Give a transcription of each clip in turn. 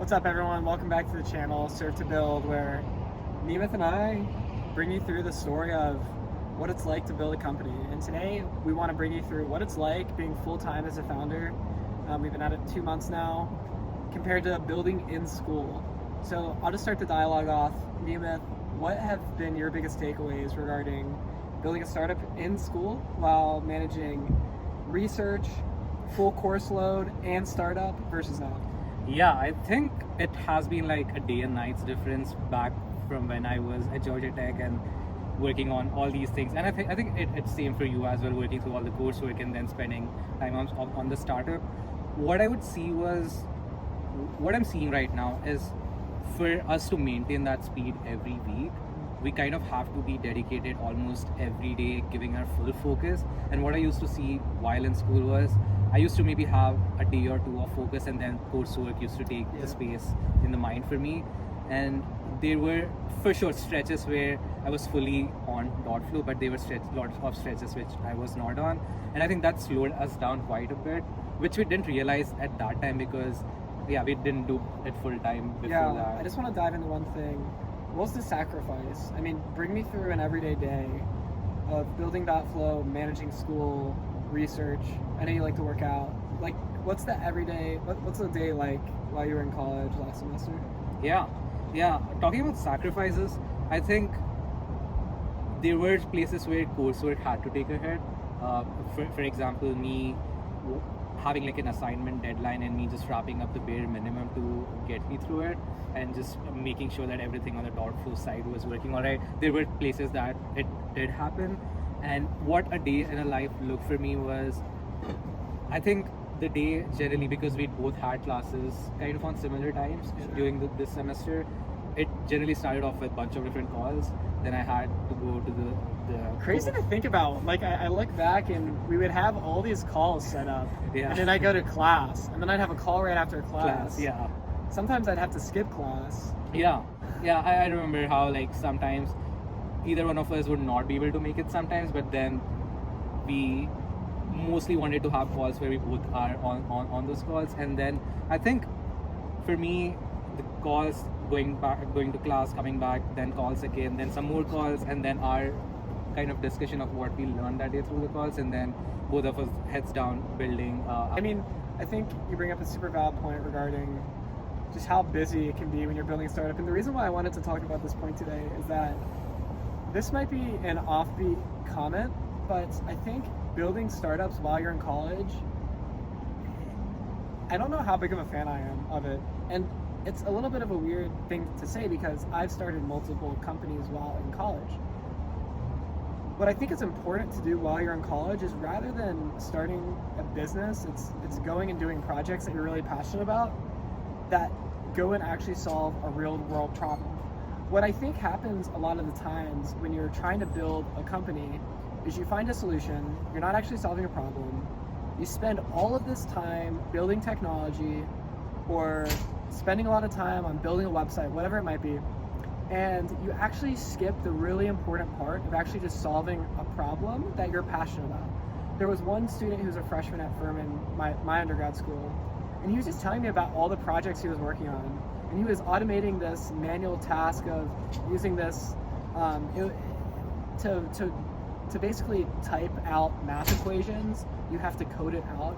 What's up, everyone? Welcome back to the channel, Serve to Build, where Nemeth and I bring you through the story of what it's like to build a company. And today, we want to bring you through what it's like being full-time as a founder. We've been at it 2 months now, compared to building in school. So I'll just start the dialogue off. Nemeth, what have been your biggest takeaways regarding building a startup in school while managing research, full course load, and startup versus now? Yeah, I think it has been like a day and night's difference back from when I was at Georgia Tech and working on all these things. And I think it's same for you as well, working through all the coursework and then spending time on the startup. What I would see was, what I'm seeing right now is for us to maintain that speed every week, we kind of have to be dedicated almost every day, giving our full focus. And what I used to see while in school was, I used to maybe have a day or two of focus, and then coursework used to take the space in the mind for me. And there were for sure stretches where I was fully on .flow, but there were lots of stretches which I was not on. And I think that slowed us down quite a bit, which we didn't realize at that time because we didn't do it full time before that. I just want to dive into one thing. What's the sacrifice? I mean, bring me through an everyday day of building .flow, managing school, research. I know you like to work out. Like, what's the everyday, what's the day like while you were in college last semester? Yeah. Talking about sacrifices, I think there were places where coursework had to take a hit. For example, me having like an assignment deadline and me just wrapping up the bare minimum to get me through it and just making sure that everything on the .flow side was working all right. There were places that it did happen. And what a day in a life looked for me was, I think the day generally, because we both had classes kind of on similar times during this semester, it generally started off with a bunch of different calls. Then I had to go to the Crazy to think about. Like, I look back and we would have all these calls set up. Yeah. And then I'd go to class. And then I'd have a call right after class. Yeah. Sometimes I'd have to skip class. Yeah. I remember how like sometimes either one of us would not be able to make it sometimes, but then we mostly wanted to have calls where we both are on those calls. And then I think for me, the calls, going to class, coming back, then calls again, then some more calls, and then our kind of discussion of what we learned that day through the calls, and then both of us heads down building. I mean, I think you bring up a super valid point regarding just how busy it can be when you're building a startup. And the reason why I wanted to talk about this point today is that this might be an offbeat comment, but I think building startups while you're in college, I don't know how big of a fan I am of it. And it's a little bit of a weird thing to say because I've started multiple companies while in college. What I think is important to do while you're in college is, rather than starting a business, it's going and doing projects that you're really passionate about that go and actually solve a real world problem. What I think happens a lot of the times when you're trying to build a company is you find a solution, you're not actually solving a problem, you spend all of this time building technology or spending a lot of time on building a website, whatever it might be, and you actually skip the really important part of actually just solving a problem that you're passionate about. There was one student who's a freshman at Furman, my undergrad school, and he was just telling me about all the projects he was working on. And he was automating this manual task of using this to basically type out math equations. You have to code it out.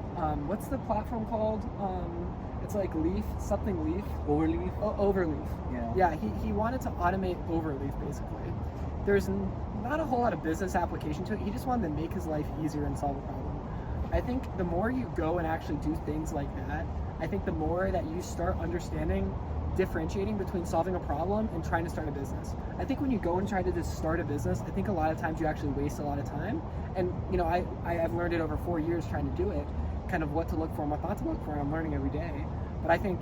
What's the platform called? It's like Leaf. Overleaf. Overleaf. Yeah. He wanted to automate Overleaf basically. There's not a whole lot of business application to it. He just wanted to make his life easier and solve a problem. I think the more you go and actually do things like that, I think the more that you start understanding differentiating between solving a problem and trying to start a business. I think when you go and try to just start a business, I think a lot of times you actually waste a lot of time. And I've learned it over 4 years trying to do it, kind of what to look for and what not to look for, and I'm learning every day. But I think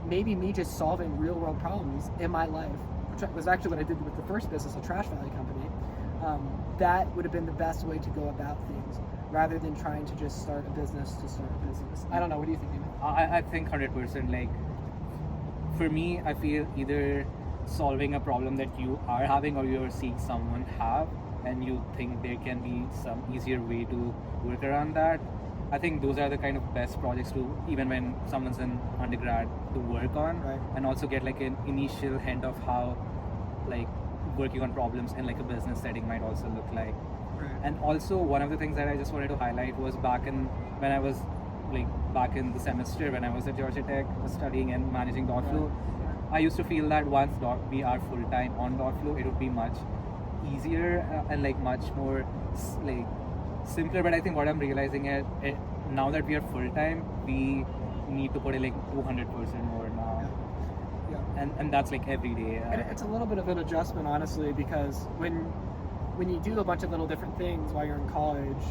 maybe me just solving real world problems in my life, which was actually what I did with the first business, a Trash Valley company, that would have been the best way to go about things, rather than trying to just start a business to start a business. I don't know, what do you think, David? I think 100%. Like, for me, I feel either solving a problem that you are having or you're seeing someone have, and you think there can be some easier way to work around that, I think those are the kind of best projects to, even when someone's in undergrad, to work on, Right. and also get like an initial hint of how like working on problems in like a business setting might also look like. Right. And also one of the things that I just wanted to highlight was when I was back in the semester when I was at Georgia Tech studying and managing Dotflow. I used to feel that once we are full time on Dotflow, it would be much easier and like much more like simpler. But I think what I'm realizing is now that we are full time, we need to put in like 200% more now, Yeah. and that's like every day. And it's a little bit of an adjustment, honestly, because when you do a bunch of little different things while you're in college,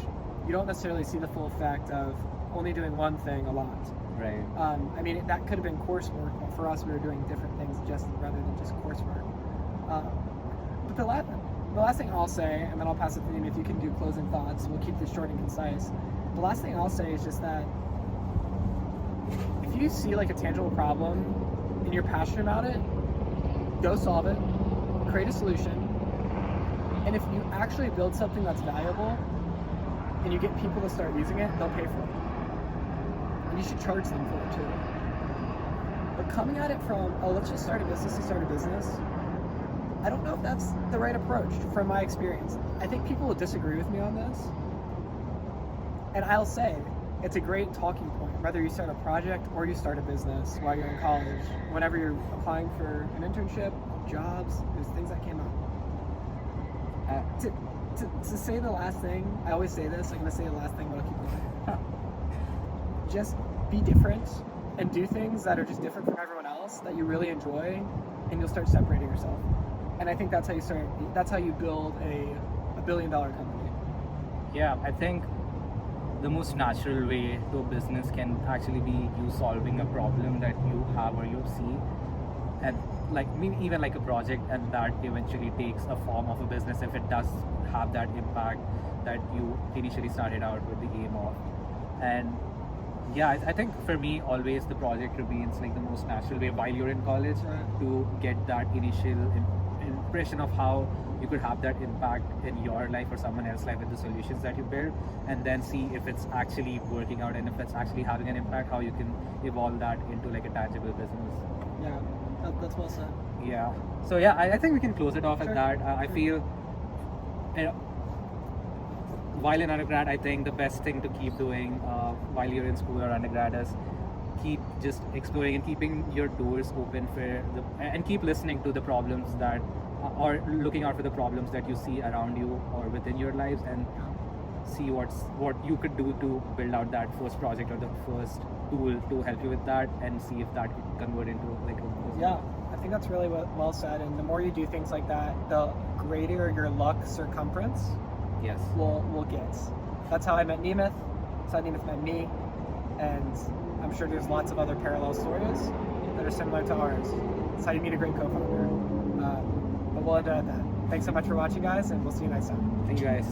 you don't necessarily see the full effect of only doing one thing a lot. Right. I mean, that could have been coursework, but for us, we were doing different things just rather than just coursework. But the last thing I'll say, and then I'll pass it to you if you can do closing thoughts. We'll keep this short and concise. The last thing I'll say is just that if you see like a tangible problem and you're passionate about it, go solve it, create a solution, and if you actually build something that's valuable and you get people to start using it, they'll pay for it. And you should charge them for it too. But coming at it from, oh, let's just start a business to start a business, I don't know if that's the right approach from my experience. I think people will disagree with me on this. And I'll say, it's a great talking point, whether you start a project or you start a business while you're in college, whenever you're applying for an internship, jobs, there's things that came up. To say the last thing, I always say this, I'm going to say the last thing, but I'll keep going. Just be different and do things that are just different from everyone else that you really enjoy, and you'll start separating yourself. And I think that's how you build a $1 billion company. Yeah, I think the most natural way to a business can actually be you solving a problem that you have or you see, and like maybe even like a project, and that eventually takes a form of a business if it does have that impact that you initially started out with the aim of. And yeah, I think for me always the project remains like the most natural way while you're in college to get that initial impression of how you could have that impact in your life or someone else's life with the solutions that you build, and then see if it's actually working out and if it's actually having an impact, how you can evolve that into like a tangible business. Yeah, that's well said. Yeah. So yeah, I think we can close it off at that. I feel, you know, while in undergrad, I think the best thing to keep doing while you're in school or undergrad is keep just exploring and keeping your doors open and keep listening to the problems that, or looking out for the problems that you see around you or within your lives, and see what you could do to build out that first project or the first tool to help you with that, and see if that could convert into like a business. Yeah, I think that's really well said. And the more you do things like that, the greater your luck circumference Yes. will get. That's how I met Nemeth. That's how Nemeth met me. And I'm sure there's lots of other parallel stories that are similar to ours. That's how you meet a great co-founder. But we'll end it at that. Thanks so much for watching, guys, and we'll see you next time. Thank you guys.